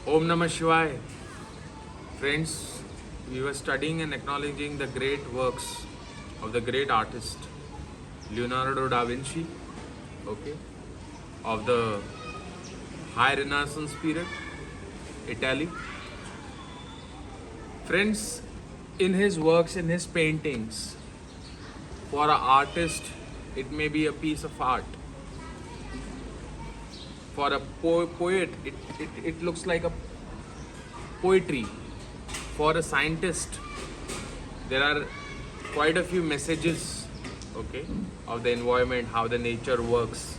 Om Namah Shivaya. Friends, we were studying and acknowledging the great works of the great artist Leonardo da Vinci, okay, of the High Renaissance period, Italy. Friends, in his works, in his paintings, for an artist, it may be a piece of art. For a poet, it looks like a poetry. For a scientist, there are quite a few messages, okay, of the environment, how the nature works.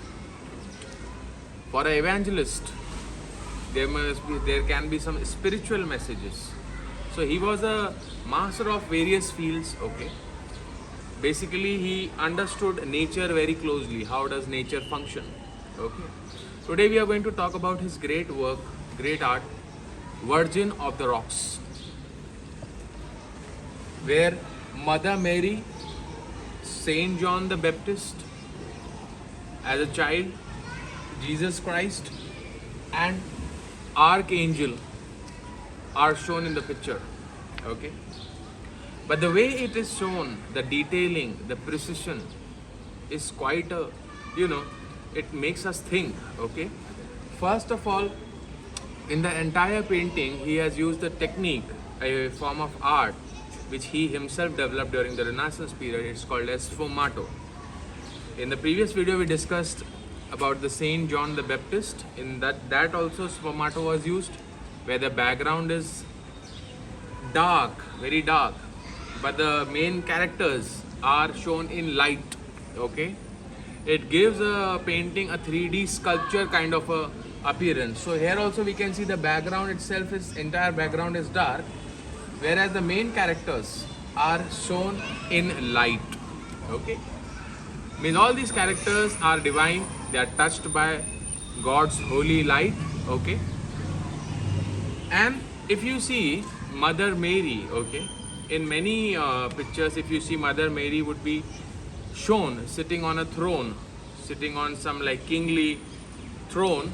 For an evangelist, there can be some spiritual messages. So he was a master of various fields, okay. Basically, he understood nature very closely. How does nature function? Okay. Today we are going to talk about his great work, great art, Virgin of the Rocks, where Mother Mary, Saint John the Baptist as a child, Jesus Christ, and Archangel are shown in the picture. Okay. But the way it is shown, the detailing, the precision is quite a, it makes us think, okay. First of all, in the entire painting, he has used the technique, a form of art, which he himself developed during the Renaissance period. It's called as sfumato. In the previous video, we discussed about the Saint John the Baptist. In that also sfumato was used, where the background is dark, very dark, but the main characters are shown in light, okay. It gives a painting a 3D sculpture kind of a appearance. So here also we can see the background itself entire background is dark, whereas the main characters are shown in light, okay. Means all these characters are divine, they are touched by God's holy light, okay. And if you see Mother Mary, okay, in many pictures, if you see Mother Mary would be shown sitting on a throne, sitting on some like kingly throne,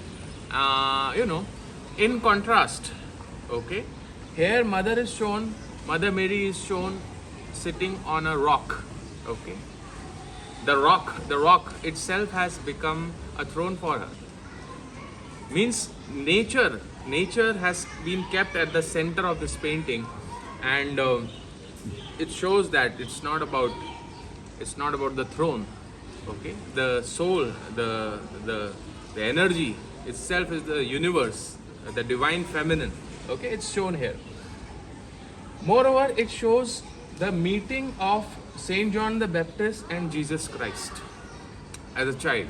in contrast, okay. Here Mother Mary is shown sitting on a rock, okay. The rock itself has become a throne for her. Means nature has been kept at the center of this painting, and it shows that it's not about the throne, okay. The soul, the energy itself is the universe, the divine feminine, okay. It's shown here. Moreover, it shows the meeting of Saint John the Baptist and Jesus Christ as a child.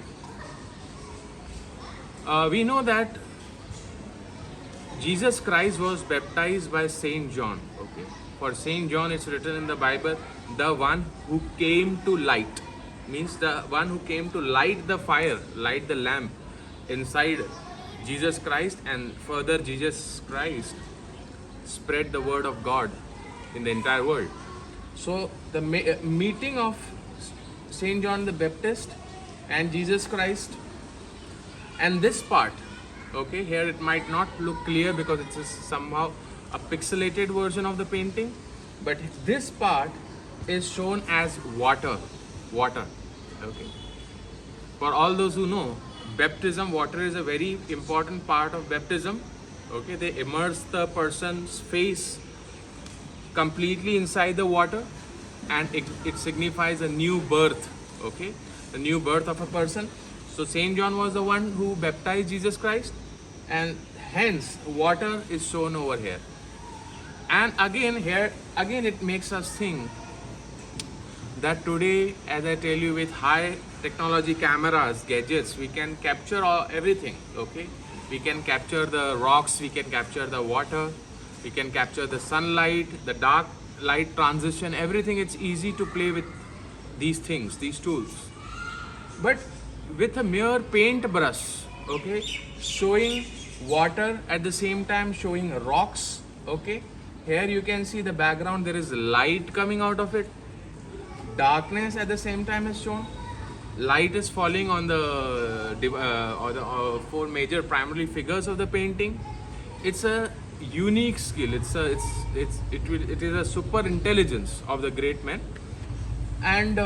We know that Jesus Christ was baptized by Saint John, okay. For Saint John, it's written in the Bible, the one who came to light, means the one who came to light the fire, light the lamp inside Jesus Christ, and further Jesus Christ spread the word of God in the entire world. So the meeting of Saint John the Baptist and Jesus Christ, and this part, okay, here it might not look clear because it's somehow a pixelated version of the painting, but this part is shown as water, okay. For all those who know, baptism, water is a very important part of baptism, okay. They immerse the person's face completely inside the water, and it signifies a new birth, okay, the new birth of a person. So Saint John was the one who baptized Jesus Christ, and hence water is shown over here. And again it makes us think that today, as I tell you, with high technology cameras, gadgets, we can capture everything, okay. We can capture the rocks, we can capture the water, we can capture the sunlight, the dark light transition, everything. It's easy to play with these things, these tools. But with a mere paintbrush, okay, showing water at the same time showing rocks, okay. Here you can see the background, there is light coming out of it, darkness at the same time is shown, light is falling on the four major primary figures of the painting. it's a unique skill. It is a super intelligence of the great man. And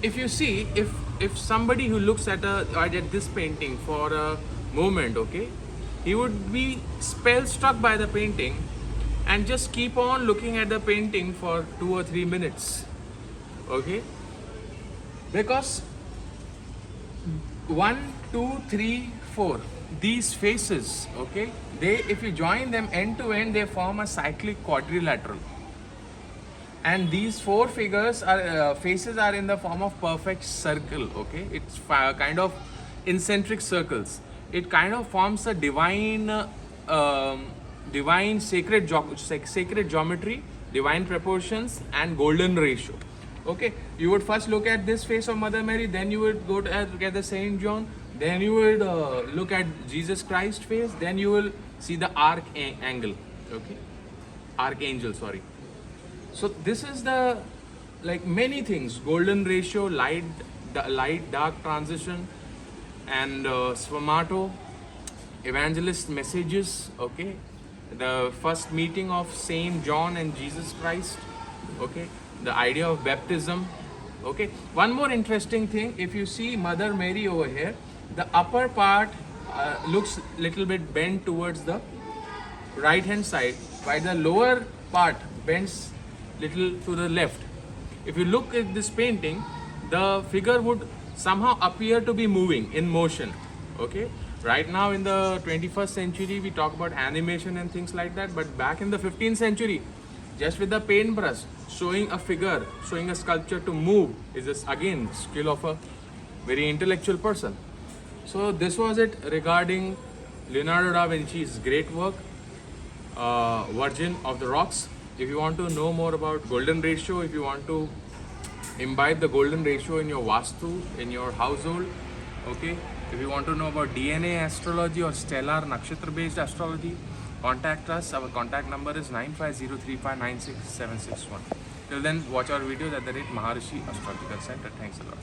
if you see, if somebody who looks at this painting for a moment, okay, he would be spellstruck by the painting and just keep on looking at the painting for 2 or 3 minutes, okay, because 1, 2, 3, 4, these faces, okay, they, if you join them end to end, they form a cyclic quadrilateral. And these 4 figures are faces are in the form of perfect circle, okay. It's kind of eccentric circles. It kind of forms a divine sacred geometry, divine proportions, and golden ratio, okay. You would first look at this face of Mother Mary, then you would go to look at the Saint John, then you would look at Jesus Christ face, then you will see the archangel, okay, archangel, sorry. So this is the, like, many things: golden ratio, light dark transition, and sfumato, evangelist messages, okay, the first meeting of Saint John and Jesus Christ, okay, the idea of baptism, okay. One more interesting thing, if you see Mother Mary over here, the upper part looks little bit bent towards the right hand side, while the lower part bends little to the left. If you look at this painting, the figure would somehow appear to be moving in motion, okay. Right now in the 21st century we talk about animation and things like that, but back in the 15th century, just with the paintbrush, showing a figure, showing a sculpture to move is just again skill of a very intellectual person. So this was it regarding Leonardo da Vinci's great work, Virgin of the Rocks. If you want to know more about golden ratio, if you want to imbibe the golden ratio in your vastu, in your household, okay, if you want to know about DNA astrology or stellar nakshatra based astrology, contact us. Our contact number is 9503596761. Till then, watch our videos at the Maharishi Astrological Center. Thanks a lot.